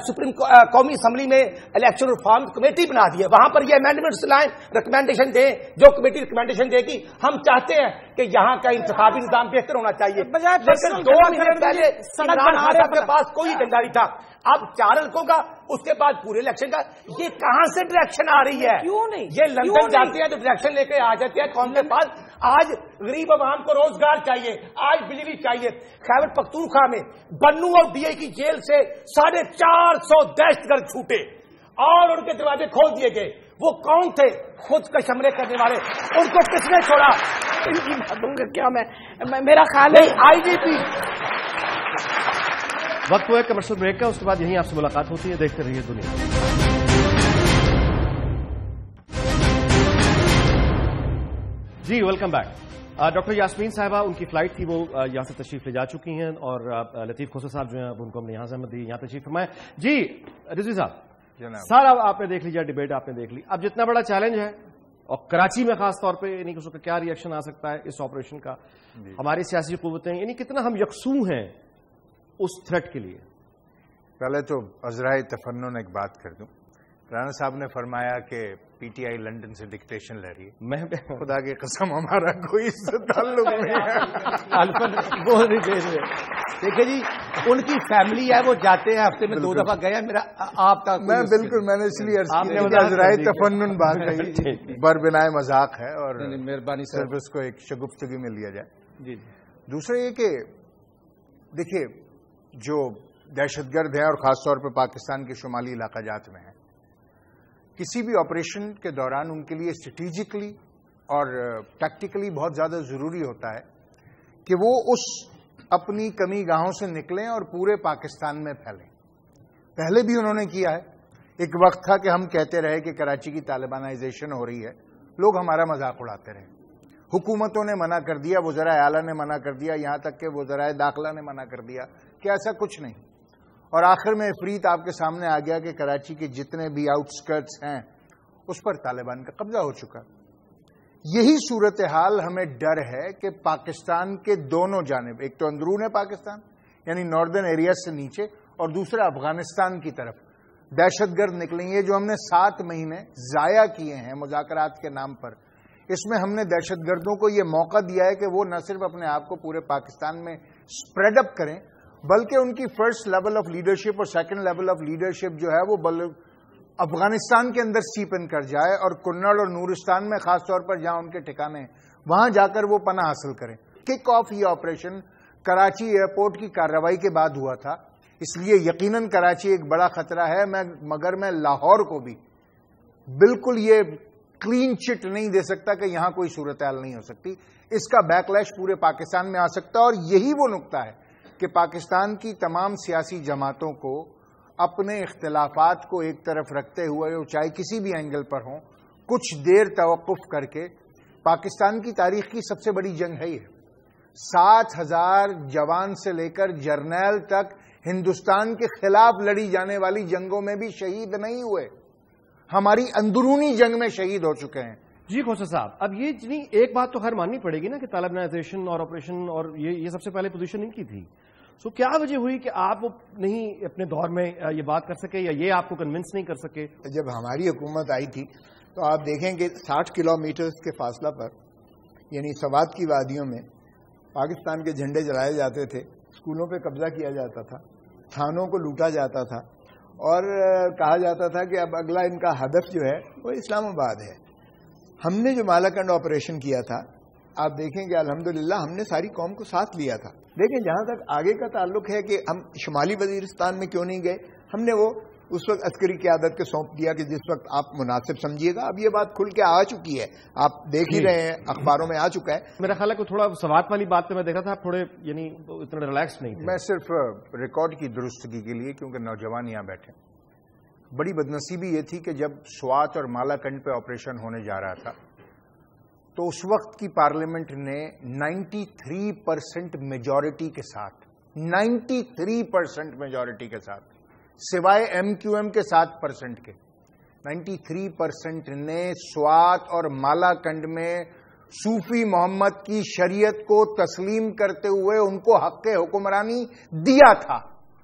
Speaker 6: سپریم قومی اسمبلی میں الیکشن ریفارم کمیٹی بنا دی ہے, وہاں پر یہ امینڈمنٹس لائیں, ریکمینڈیشن دیں, جو کمیٹی ریکمینڈیشن دے گی. ہم چاہتے ہیں کہ یہاں کا انتخابی نظام بہتر ہونا چاہیے. لیکن 2 مہینے پہلے عمران خان صاحب کے پاس کوئی ایجنڈا نہیں تھا. اب 4 ہلکوں کا, اس کے بعد پورے الیکشن کا. یہ کہاں سے ڈائریکشن آ رہی ہے؟
Speaker 2: کیوں نہیں؟
Speaker 6: یہ لندن جاتے ہیں تو ڈائریکشن لے کے آ جاتے ہیں قوم کے پاس. آج غریب عوام کو روزگار چاہیے, آج بجلی چاہیے. خیبر پختونخوا میں بنو اور ڈی اے کی جیل سے 450 دہشت گرد چھوٹے اور ان کے دروازے کھول دیے گئے. وہ کون تھے؟ خود کا حملے کرنے والے. ان کو کس نے چھوڑا؟
Speaker 2: ان کی باتوں کا کیا میرا خیال ہے
Speaker 6: آئی جی پی.
Speaker 1: وقت ہوا ہے کمرشل بریک کا, اس کے بعد یہیں آپ سے ملاقات ہوتی ہے. دیکھتے رہیے دنیا. جی ویلکم بیک. ڈاکٹر یاسمین صاحبہ, ان کی فلائٹ تھی, وہ یہاں سے تشریف لے جا چکی ہیں, اور لطیف کھوسر صاحب جو ہیں ان کو ہم نے یہاں سے احمد دی, یہاں تشریف فرمائے. جی رضوی صاحب, سارا آپ نے دیکھ لیا, ڈیبیٹ آپ نے دیکھ لی. اب جتنا بڑا چیلنج ہے, اور کراچی میں خاص طور پہ, یعنی اس کا کیا ری ایکشن آ سکتا ہے اس آپریشن کا, ہماری سیاسی قوتیں, یعنی کتنا ہم یکسو ہیں اس تھریٹ کے لیے.
Speaker 4: پہلے تو عذرائے تفنن ایک بات کر دوں. رانا صاحب نے فرمایا کہ پی ٹی آئی لندن سے ڈکٹیشن لے رہی ہے. میں خدا کی قسم ہمارا کوئی اس سے تعلق نہیں ہے.
Speaker 6: دیکھیں جی, ان کی فیملی ہے, وہ جاتے ہیں ہفتے میں 2 دفعہ گئے ہیں. میرا آپ کا
Speaker 4: میں بالکل, میں نے اس لیے عذرائے تفنن بات کہی, بربنائے مذاق ہے, اور
Speaker 6: مہربانی
Speaker 4: صرف اس کو ایک شگفتگی میں لیا جائے.
Speaker 6: جی.
Speaker 4: دوسرا یہ کہ دیکھیے, جو دہشت گرد ہیں اور خاص طور پہ پاکستان کے شمالی علاقہ جات میں ہیں, کسی بھی آپریشن کے دوران ان کے لیے اسٹریٹجکلی اور ٹیکٹیکلی بہت زیادہ ضروری ہوتا ہے کہ وہ اس اپنی کمی گاہوں سے نکلیں اور پورے پاکستان میں پھیلیں. پہلے بھی انہوں نے کیا ہے. ایک وقت تھا کہ ہم کہتے رہے کہ کراچی کی طالبانائزیشن ہو رہی ہے, لوگ ہمارا مذاق اڑاتے رہے. حکومتوں نے منع کر دیا, وزراء اعلیٰ نے منع کر دیا, یہاں تک کہ وزراء داخلہ نے منع کر دیا کہ ایسا کچھ نہیں. اور آخر میں افریت آپ کے سامنے آ گیا کہ کراچی کے جتنے بھی آؤٹ اسکرٹس ہیں اس پر طالبان کا قبضہ ہو چکا. یہی صورتحال ہمیں ڈر ہے کہ پاکستان کے دونوں جانب, ایک تو اندرون پاکستان یعنی ناردرن ایریا سے نیچے, اور دوسرا افغانستان کی طرف دہشت گرد نکلیں گے. جو ہم نے 7 مہینے ضائع کیے ہیں مذاکرات کے نام پر, اس میں ہم نے دہشت گردوں کو یہ موقع دیا ہے کہ وہ نہ صرف اپنے آپ کو پورے پاکستان میں اسپریڈ اپ کریں, بلکہ ان کی فرسٹ لیول آف لیڈرشپ اور سیکنڈ لیول آف لیڈرشپ جو ہے وہ افغانستان کے اندر سیپ ان کر جائے, اور کنڑ اور نورستان میں خاص طور پر جہاں ان کے ٹھکانے ہیں وہاں جا کر وہ پناہ حاصل کریں. کک آف یہ آپریشن کراچی ایئرپورٹ کی کارروائی کے بعد ہوا تھا, اس لیے یقیناً کراچی ایک بڑا خطرہ ہے. مگر میں لاہور کو بھی بالکل یہ کلین چٹ نہیں دے سکتا کہ یہاں کوئی صورتحال نہیں ہو سکتی. اس کا بیک لیش پورے پاکستان میں آ سکتا ہے, اور یہی وہ نقطہ ہے کہ پاکستان کی تمام سیاسی جماعتوں کو اپنے اختلافات کو ایک طرف رکھتے ہوئے, چاہے کسی بھی اینگل پر ہوں, کچھ دیر توقف کر کے, پاکستان کی تاریخ کی سب سے بڑی جنگ ہے یہ. 7,000 جوان سے لے کر جرنیل تک ہندوستان کے خلاف لڑی جانے والی جنگوں میں بھی شہید نہیں ہوئے, ہماری اندرونی جنگ میں شہید ہو چکے ہیں.
Speaker 1: جی کھوسر صاحب, اب یہ ایک بات تو خیر ماننی پڑے گی نا کہ طالبانائزیشن اور آپریشن اور یہ سب سے پہلے پوزیشن ان کی تھی. سو کیا وجہ ہوئی کہ آپ نہیں اپنے دور میں یہ بات کر سکے, یا یہ آپ کو کنونس نہیں کر سکے؟
Speaker 5: جب ہماری حکومت آئی تھی تو آپ دیکھیں کہ 60 کلومیٹر کے فاصلہ پر, یعنی سوات کی وادیوں میں پاکستان کے جھنڈے جلائے جاتے تھے, اسکولوں پہ قبضہ کیا جاتا تھا, تھانوں کو لوٹا جاتا تھا, اور کہا جاتا تھا کہ اب اگلا ان کا ہدف جو ہے وہ اسلام آباد ہے. ہم نے جو مالاکنڈ آپریشن کیا تھا, آپ دیکھیں کہ الحمدللہ ہم نے ساری قوم کو ساتھ لیا تھا. لیکن جہاں تک آگے کا تعلق ہے کہ ہم شمالی وزیرستان میں کیوں نہیں گئے, ہم نے وہ اس وقت عسکری قیادت کو سونپ دیا کہ جس وقت آپ مناسب سمجھیے گا. اب یہ بات کھل کے آ چکی ہے, آپ دیکھ ہی رہے ہیں, اخباروں میں آ چکا ہے.
Speaker 1: میرا خیال ہے کہ تھوڑا سوات والی بات پہ میں دیکھ رہا تھا, آپ تھوڑے یعنی اتنا ریلیکس نہیں تھے.
Speaker 4: میں صرف ریکارڈ کی درستگی کے لیے, کیونکہ نوجوان یہاں بیٹھے, بڑی بدنصیبی یہ تھی کہ جب سوات اور مالاکنڈ پہ آپریشن ہونے جا رہا تھا تو اس وقت کی پارلیمنٹ نے 93% میجورٹی کے ساتھ 93% میجورٹی کے ساتھ, سوائے ایم کیو ایم کے 7% کے, 93% نے سوات اور مالاکنڈ میں صوفی محمد کی شریعت کو تسلیم کرتے ہوئے ان کو حق حکمرانی دیا تھا.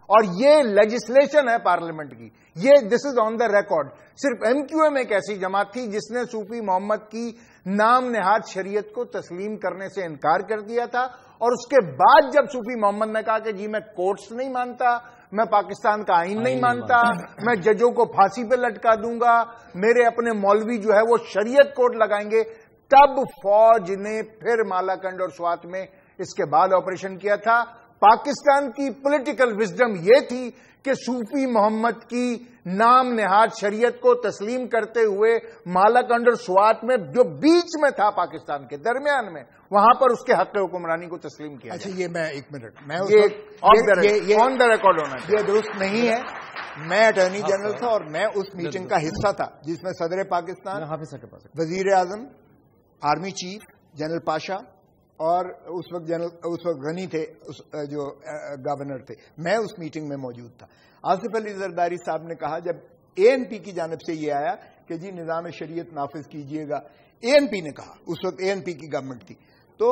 Speaker 4: اور یہ لیجسلیشن ہے پارلیمنٹ کی, یہ دس از آن دا ریکارڈ. صرف ایم کیو ایم ایک ایسی جماعت تھی جس نے صوفی محمد کی نام نہاد شریعت کو تسلیم کرنے سے انکار کر دیا تھا. اور اس کے بعد جب صوفی محمد نے کہا کہ جی میں کورٹس نہیں مانتا, میں پاکستان کا آئین نہیں مانتا, میں ججوں کو پھانسی پہ لٹکا دوں گا, میرے اپنے مولوی جو ہے وہ شریعت کوڈ لگائیں گے, تب فوج نے پھر مالاکنڈ اور سوات میں اس کے بعد آپریشن کیا تھا. پاکستان کی پولیٹیکل وزڈم یہ تھی کہ صوفی محمد کی نام نہاد شریعت کو تسلیم کرتے ہوئے مالاکنڈ اور سوات میں جو بیچ میں تھا پاکستان کے درمیان میں, وہاں پر اس کے حق حکمرانی کو تسلیم کیا.
Speaker 5: اچھا یہ میں ایک منٹ, میں
Speaker 4: آن دا ریکارڈ ہونا
Speaker 5: یہ درست نہیں ہے. میں اٹارنی جنرل تھا اور میں اس میٹنگ کا حصہ تھا جس میں صدر پاکستان, وزیر اعظم, آرمی چیف جنرل پاشا اور اس وقت غنی تھے جو گورنر تھے. میں اس میٹنگ میں موجود تھا. آصف علی زرداری صاحب نے کہا جب اے این پی کی جانب سے یہ آیا کہ جی نظام شریعت نافذ کیجئے گا, اے این پی نے کہا, اس وقت اے این پی کی گورنمنٹ تھی, تو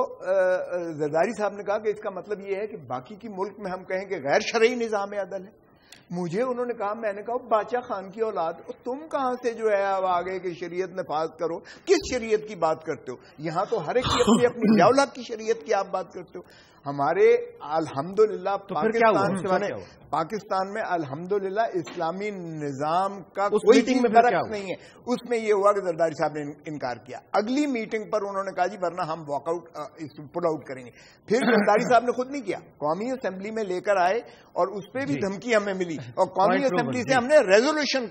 Speaker 5: زرداری صاحب نے کہا کہ اس کا مطلب یہ ہے کہ باقی کی ملک میں ہم کہیں کہ غیر شرعی نظام عدل ہے. مجھے انہوں نے کہا, میں نے کہا باچا خان کی اولاد, تم کہاں سے جو ہے اب آگے کہ شریعت نفاذ کرو, کس شریعت کی بات کرتے ہو؟ یہاں تو ہر ایک کی اپنی اولاد کی شریعت کی آپ بات کرتے ہو. ہمارے الحمدللہ پاکستان میں الحمدللہ اسلامی نظام کا کوئی درخت نہیں ہے. اس میں یہ ہوا کہ زرداری صاحب نے انکار کیا. اگلی میٹنگ پر انہوں نے کہا جی ورنہ ہم واک آؤٹ پل آؤٹ کریں گے. پھر زرداری صاحب نے خود نہیں کیا, قومی اسمبلی میں لے کر آئے اور اس پہ بھی دھمکی ہمیں ملی, اور قومی اسمبلی سے ہم نے ریزولوشن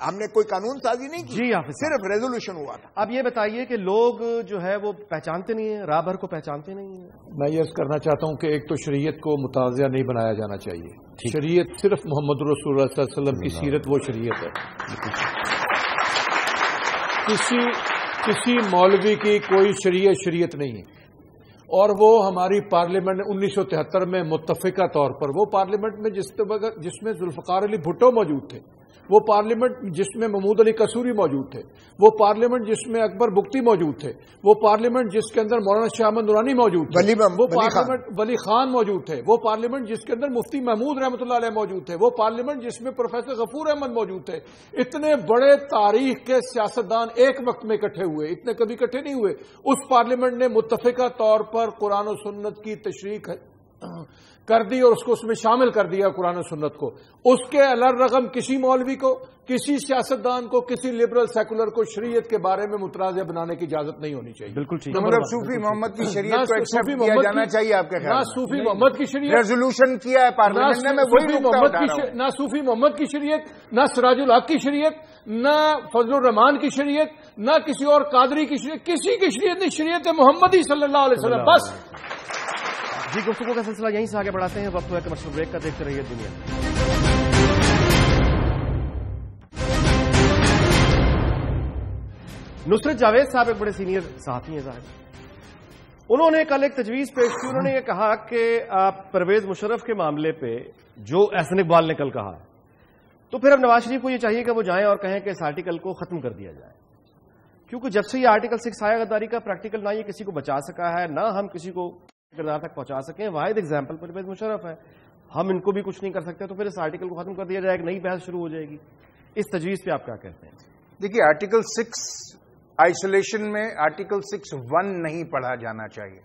Speaker 5: ہم نے کوئی قانون سازی نہیں کی, صرف ریزولوشن ہوا تھا.
Speaker 1: اب یہ بتائیے کہ لوگ جو ہے وہ پہچانتے نہیں ہیں, راہ بھر کو پہچانتے نہیں ہیں.
Speaker 3: میں یہ کرنا چاہتا ہوں کہ ایک تو شریعت کو متنازع نہیں بنایا جانا چاہیے. شریعت صرف محمد رسول اللہ صلی اللہ علیہ وسلم کی سیرت وہ شریعت ہے. کسی مولوی کی کوئی شریعت نہیں ہے. اور وہ ہماری پارلیمنٹ 1973 میں متفقہ طور پر, وہ پارلیمنٹ میں جس میں ذوالفقار علی بھٹو موجود تھے, وہ پارلیمنٹ جس میں محمود علی قصوری موجود تھے, وہ پارلیمنٹ جس میں اکبر بگٹی موجود تھے, وہ پارلیمنٹ جس کے اندر مولانا شاہ احمد نورانی موجود تھے, وہ پارلیمنٹ ولی خان موجود تھے, وہ پارلیمنٹ جس کے اندر مفتی محمود رحمۃ اللہ علیہ موجود تھے, وہ پارلیمنٹ جس میں پروفیسر غفور احمد موجود تھے. اتنے بڑے تاریخ کے سیاستدان ایک وقت میں اکٹھے ہوئے, اتنے کبھی اکٹھے نہیں ہوئے. اس پارلیمنٹ نے متفقہ طور پر قرآن و سنت کی تشریح کر دی اور اس میں شامل کر دیا قرآن و سنت کو. اس کے الرغم کسی مولوی کو, کسی سیاستدان کو, کسی لبرل سیکولر کو شریعت کے بارے میں متنازع بنانے کی اجازت نہیں ہونی چاہیے.
Speaker 1: بالکل ٹھیک.
Speaker 4: مطلب صوفی محمد کی شریعت کو ایکسپٹ کیا جانا چاہیے آپ کے خیال میں؟
Speaker 3: نہ صوفی محمد کی شریعت
Speaker 4: ریزولوشن کیا ہے پارلیمنٹ نے, میں وہی
Speaker 3: نہ صوفی محمد کی شریعت, نہ سراج الحق کی شریعت, نہ فضل الرحمان کی شریعت, نہ کسی اور قادری کی شریعت, کسی کی شریعت نہیں. شریعت محمدی صلی اللہ علیہ وسلم بس.
Speaker 1: جی گفتگو کا سلسلہ یہیں سے آگے بڑھاتے ہیں. وقت ہوا ہے کمرشل بریک کا. دیکھتے رہیے دنیا. نصرت جاوید صاحب ایک بڑے سینئر صحافی ہیں ظاہر. انہوں نے کل ایک تجویز پیش کی. انہوں نے یہ کہا کہ پرویز مشرف کے معاملے پہ جو احسن اقبال نے کل کہا ہے, تو پھر اب نواز شریف کو یہ چاہیے کہ وہ جائیں اور کہیں کہ اس آرٹیکل کو ختم کر دیا جائے, کیونکہ جب سے یہ آرٹیکل 6 آیا غداری کا, پریکٹیکل نہ یہ کسی کو بچا سکا ہے, نہ ہم کسی کو کردار تک پہنچا سکیں. واحد ایگزامپل پرویز مشرف ہے, ہم ان کو بھی کچھ نہیں کر سکتے, تو پھر اس آرٹیکل کو ختم کر دیا جائے, ایک نئی بحث شروع ہو جائے گی. اس تجویز پہ آپ کیا کہتے ہیں؟
Speaker 4: دیکھیے, آرٹیکل 6 آئسولیشن میں آرٹیکل 6(1) نہیں پڑھا جانا چاہیے.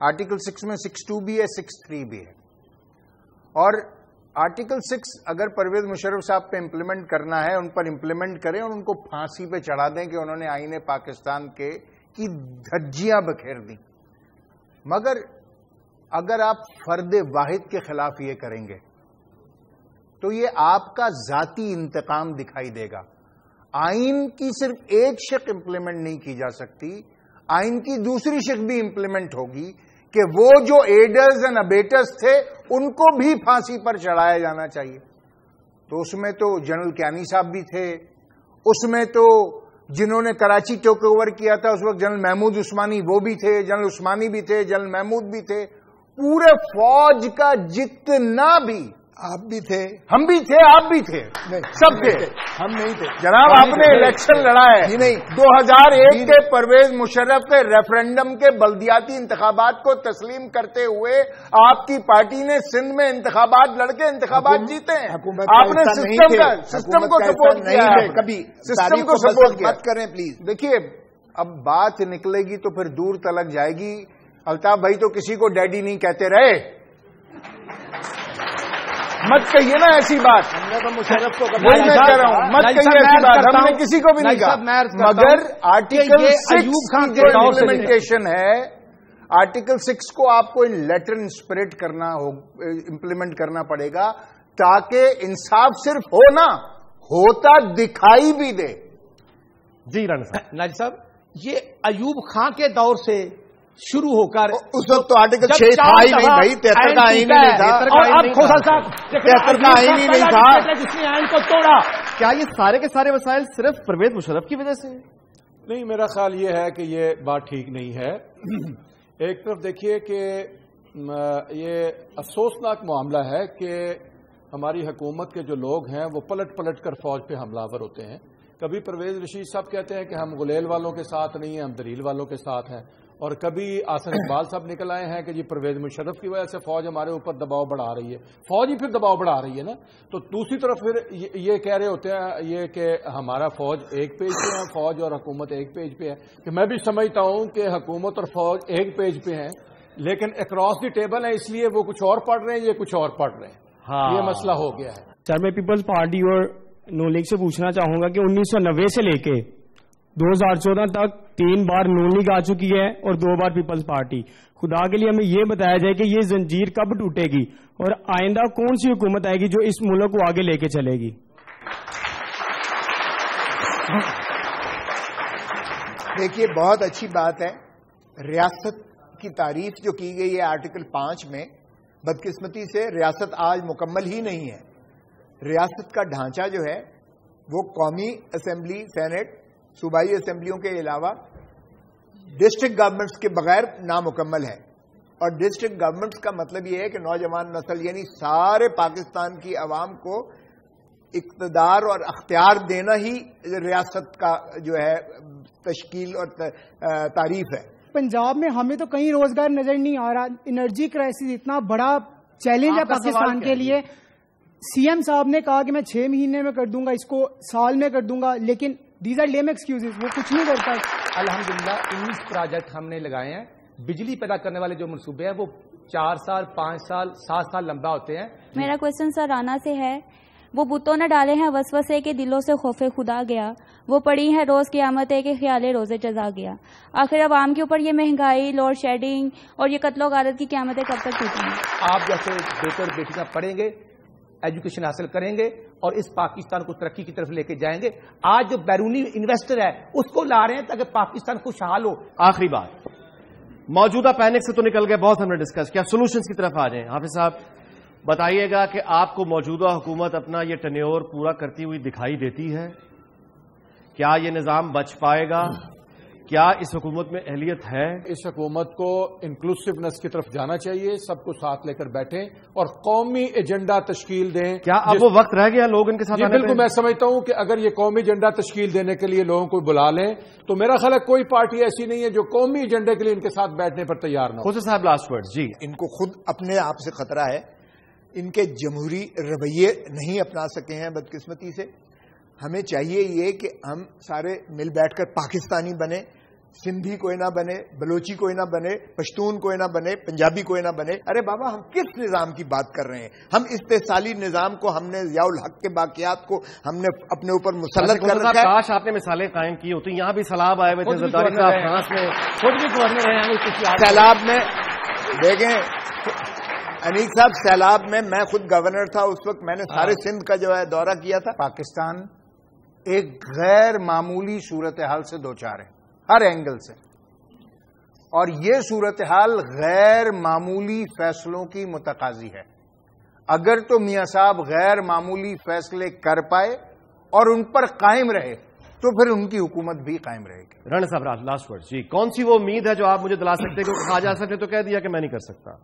Speaker 4: آرٹیکل 6 میں 6(2) بھی ہے, 6(3) بھی ہے. اور آرٹیکل 6 اگر پرویز مشرف صاحب پہ امپلیمنٹ کرنا ہے, ان پر امپلیمنٹ کریں اور ان کو پھانسی پہ چڑھا دیں کہ انہوں نے آئین پاکستان کی دھجیاں بکھیر دیں. مگر اگر آپ فرد واحد کے خلاف یہ کریں گے تو یہ آپ کا ذاتی انتقام دکھائی دے گا. آئین کی صرف ایک شق امپلیمنٹ نہیں کی جا سکتی, آئین کی دوسری شق بھی امپلیمنٹ ہوگی کہ وہ جو ایڈرز اینڈ ابیٹرز تھے ان کو بھی پھانسی پر چڑھایا جانا چاہیے. تو اس میں تو جنرل کیانی صاحب بھی تھے, اس میں تو جنہوں نے کراچی ٹیک اوور کیا تھا اس وقت جنرل محمود عثمانی وہ بھی تھے, جنرل عثمانی بھی تھے, جنرل محمود بھی تھے. پورے فوج کا جتنا بھی
Speaker 5: آپ بھی تھے,
Speaker 4: ہم بھی تھے, آپ بھی تھے, سب تھے.
Speaker 5: ہم نہیں تھے
Speaker 4: جناب آپ نے الیکشن لڑا ہے.
Speaker 5: نہیں
Speaker 4: 2001 کے پرویز مشرف کے ریفرنڈم کے بلدیاتی انتخابات کو تسلیم کرتے ہوئے آپ کی پارٹی نے سندھ میں انتخابات لڑ کے انتخابات جیتے ہیں. آپ نے سسٹم کو سپورٹ کیا ہے,
Speaker 5: کبھی
Speaker 4: سسٹم کو سپورٹ کیا.
Speaker 5: مت کریں پلیز.
Speaker 4: دیکھیے اب بات نکلے گی تو پھر دور تلک جائے گی. الطاف بھائی تو کسی کو ڈیڈی نہیں کہتے رہے, مت کہیے نا ایسی بات.
Speaker 5: مشرف کو
Speaker 4: وہی میں کہہ رہا ہوں, مت کہیے ایسی بات, ہم نے کسی کو بھی نہیں کہا. مگر آرٹیکل 6 کی جو امپلیمنٹیشن ہے, آرٹیکل 6 کو آپ کو ان لیٹر اسپرٹ کرنا امپلیمنٹ کرنا پڑے گا تاکہ انصاف صرف ہو نا, ہوتا دکھائی بھی دے.
Speaker 1: جی رانا صاحب.
Speaker 6: ناجی صاحب, یہ ایوب خان کے دور سے شروع ہو کر
Speaker 5: اس وقت تو آرٹیکل 6 تھا ہی نہیں بھائی, 73 کا آئین ہی نہیں تھا.
Speaker 6: اور اب کھوسل صاحب
Speaker 5: 73 کا آئین ہی نہیں تھا,
Speaker 6: جس نے آئین کو توڑا.
Speaker 1: کیا یہ سارے کے سارے مسائل صرف پرویز مشرف کی وجہ سے ہیں؟
Speaker 3: نہیں, میرا خیال یہ ہے کہ یہ بات ٹھیک نہیں ہے. ایک طرف دیکھیے کہ یہ افسوسناک معاملہ ہے کہ ہماری حکومت کے جو لوگ ہیں وہ پلٹ پلٹ کر فوج پہ حملہ آور ہوتے ہیں. کبھی پرویز رشید صاحب کہتے ہیں کہ ہم غلیل والوں کے ساتھ نہیں ہیں, ہم دلیل والوں کے ساتھ ہیں, اور کبھی آسن اقبال صاحب نکل آئے ہیں کہ جی پرویز مشرف کی وجہ سے فوج ہمارے اوپر دباؤ بڑھا رہی ہے. فوج ہی پھر دباؤ بڑھا رہی ہے نا. تو دوسری طرف پھر یہ کہہ رہے ہوتے ہیں یہ کہ ہمارا فوج ایک پیج پہ ہے, فوج اور حکومت ایک پیج پہ ہے. کہ میں بھی سمجھتا ہوں کہ حکومت اور فوج ایک پیج پہ ہیں, لیکن اکراس دی ٹیبل ہے, اس لیے وہ کچھ اور پڑھ رہے ہیں, یہ کچھ اور پڑھ رہے ہیں. یہ مسئلہ ہو گیا ہے.
Speaker 7: سر میں پیپلز پارٹی اور نون لیگ سے پوچھنا چاہوں گا کہ 1990 سے لے کے 2014 تک 3 بار نون لیگ آ چکی ہے اور 2 بار پیپلز پارٹی. خدا کے لیے ہمیں یہ بتایا جائے کہ یہ زنجیر کب ٹوٹے گی اور آئندہ کون سی حکومت آئے گی جو اس ملک کو آگے لے کے چلے گی.
Speaker 5: دیکھیے بہت اچھی بات ہے, ریاست کی تعریف جو کی گئی ہے آرٹیکل 5 میں, بدقسمتی سے ریاست آج مکمل ہی نہیں ہے. ریاست کا ڈھانچہ جو ہے وہ قومی اسمبلی, سینٹ, صوبائی اسمبلیوں کے علاوہ ڈسٹرکٹ گورنمنٹس کے بغیر نامکمل ہے. اور ڈسٹرکٹ گورنمنٹس کا مطلب یہ ہے کہ نوجوان نسل یعنی سارے پاکستان کی عوام کو اقتدار اور اختیار دینا ہی ریاست کا جو ہے تشکیل اور تعریف ہے.
Speaker 8: پنجاب میں ہمیں تو کہیں روزگار نظر نہیں آ رہا. انرجی کرائسس اتنا بڑا چیلنج ہے پاکستان کے لیے. سی ایم صاحب نے کہا کہ میں 6 مہینے میں کر دوں گا, اس کو سال میں کر دوں گا, لیکن دیز آر لیم ایکسکیوزز, وہ کچھ نہیں کرتا.
Speaker 6: الحمدللہ 19 پروجیکٹ ہم نے لگائے ہیں. بجلی پیدا کرنے والے جو منصوبے ہیں وہ 4 سال 5 سال 7 سال لمبا ہوتے ہیں.
Speaker 9: میرا کوشچن سر رانا سے ہے. وہ بتوں نے ڈالے ہیں وسوسے کے دلوں سے خوف خدا گیا, وہ پڑی ہے روز قیامت ہے کہ خیال روز جزا گیا. آخر عوام کے اوپر یہ مہنگائی, لوڈ شیڈنگ اور یہ قتل و غارت کی قیامتیں کب تک ٹوٹیں گی؟
Speaker 6: آپ جیسے بیٹر بیٹیاں پڑھیں گے, ایجوکیشن حاصل کریں گے اور اس پاکستان کو ترقی کی طرف لے کے جائیں گے. آج جو بیرونی انویسٹر ہے اس کو لا رہے ہیں تاکہ پاکستان خوشحال ہو.
Speaker 1: آخری بات, موجودہ پینک سے تو نکل گئے, بہت ہم نے ڈسکس کیا, سولوشنز کی طرف آ جائیں. حافظ صاحب بتائیے گا کہ آپ کو موجودہ حکومت اپنا یہ ٹینیور پورا کرتی ہوئی دکھائی دیتی ہے؟ کیا یہ نظام بچ پائے گا؟ کیا اس حکومت میں اہلیت ہے؟
Speaker 3: اس حکومت کو انکلوسیونیس کی طرف جانا چاہیے, سب کو ساتھ لے کر بیٹھیں اور قومی ایجنڈا تشکیل دیں.
Speaker 1: کیا اب وہ وقت رہ گیا لوگ ان کے ساتھ؟
Speaker 3: بالکل, میں سمجھتا ہوں کہ اگر یہ قومی ایجنڈا تشکیل دینے کے لیے لوگوں کو بلا لیں تو میرا خیال ہے کوئی پارٹی ایسی نہیں ہے جو قومی ایجنڈے کے لیے ان کے ساتھ بیٹھنے پر تیار نہ ہو.
Speaker 1: خوشی صاحب لاسٹ ورڈ. جی,
Speaker 5: ان کو خود اپنے آپ سے خطرہ ہے, ان کے جمہوری رویے نہیں اپنا سکے ہیں بدقسمتی سے. ہمیں چاہیے یہ کہ ہم سارے مل بیٹھ کر پاکستانی بنے, سندھی کوئی نہ بنے, بلوچی کوئی نہ بنے, پشتون کوئی نہ بنے, پنجابی کوئی نہ بنے. ارے بابا ہم کس نظام کی بات کر رہے ہیں؟ ہم استحصالی نظام کو, ہم نے ضیاء الحق کے باقیات کو ہم نے اپنے اوپر مسلط کر رکھا ہے.
Speaker 1: کاش آپ نے مثالیں قائم کی ہوتی. یہاں بھی سیلاب آئے ہوئے تھے, زرداری صاحب فرانس میں,
Speaker 6: خود بھی گورنر ہیں.
Speaker 5: سیلاب میں دیکھیں انیک صاحب, سیلاب میں خود گورنر تھا اس وقت, میں نے سارے سندھ کا جو ہے دورہ کیا تھا.
Speaker 4: پاکستان ایک غیر معمولی صورتحال سے دوچار ہے ہر اینگل سے, اور یہ صورتحال غیر معمولی فیصلوں کی متقاضی ہے. اگر تو میاں صاحب غیر معمولی فیصلے کر پائے اور ان پر قائم رہے تو پھر ان کی حکومت بھی قائم رہے گی.
Speaker 1: رانا صاحب لاسٹ ورڈ. جی, کون سی وہ امید ہے جو آپ مجھے دلا سکتے ہیں؟ کیونکہ خواجہ اصف نے تو کہہ دیا کہ میں نہیں کر سکتا.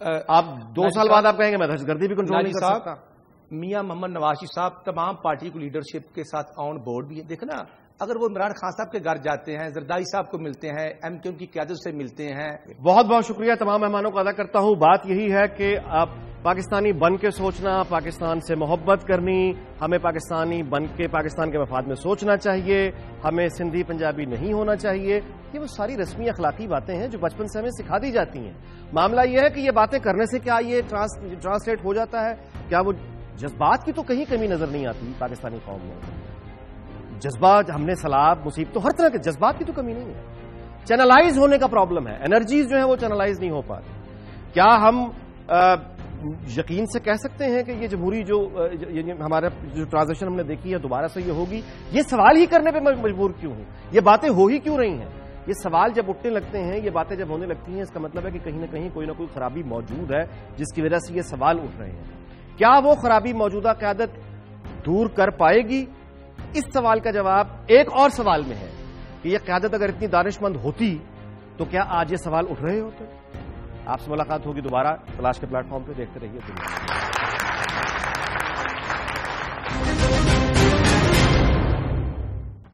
Speaker 1: آپ 2 سال بعد آپ کہیں گے میں دہشت گردی بھی کنٹرول نہیں کر سکتا.
Speaker 6: میاں محمد نواز شریف صاحب تمام پارٹی کو لیڈرشپ کے ساتھ آن بورڈ بھی ہے. دیکھنا اگر وہ عمران خان صاحب کے گھر جاتے ہیں، زرداری صاحب کو ملتے ہیں، ایم کیو کی قیادت سے ملتے ہیں.
Speaker 1: بہت بہت شکریہ تمام مہمانوں کا ادا کرتا ہوں. بات یہی ہے کہ آپ پاکستانی بن کے سوچنا، پاکستان سے محبت کرنی، ہمیں پاکستانی بن کے پاکستان کے مفاد میں سوچنا چاہیے، ہمیں سندھی پنجابی نہیں ہونا چاہیے. یہ وہ ساری رسمی اخلاقی باتیں ہیں جو بچپن سے ہمیں سکھا دی جاتی ہیں. معاملہ یہ ہے کہ یہ باتیں کرنے سے کیا یہ ٹرانسلیٹ ہو جاتا ہے؟ کیا وہ جذبات کی تو کہیں کمی نظر نہیں آتی پاکستانی قوم میں؟ جذبات، ہم نے سیلاب، مصیبت، تو ہر طرح کے جذبات کی تو کمی نہیں ہے. چینلائز ہونے کا پرابلم ہے. انرجیز جو ہیں وہ چینلائز نہیں ہو پاتی. کیا ہم یقین سے کہہ سکتے ہیں کہ یہ جمہوری جو ہمارا جو ٹرانزیکشن ہم نے دیکھی ہے دوبارہ سے یہ ہوگی؟ یہ سوال ہی کرنے پہ مجبور کیوں ہوں؟ یہ باتیں ہو ہی کیوں رہی ہیں؟ یہ سوال جب اٹھنے لگتے ہیں، یہ باتیں جب ہونے لگتی ہیں، اس کا مطلب ہے کہ کہیں نہ کہیں کوئی نہ کوئی خرابی موجود ہے جس کی وجہ سے یہ سوال اٹھ رہے ہیں. کیا وہ خرابی موجودہ قیادت دور کر پائے گی؟ اس سوال کا جواب ایک اور سوال میں ہے کہ یہ قیادت اگر اتنی دانش مند ہوتی تو کیا آج یہ سوال اٹھ رہے ہوتے؟ آپ سے ملاقات ہوگی دوبارہ تلاش کے پلیٹ فارم پہ. دیکھتے رہیے دنیا.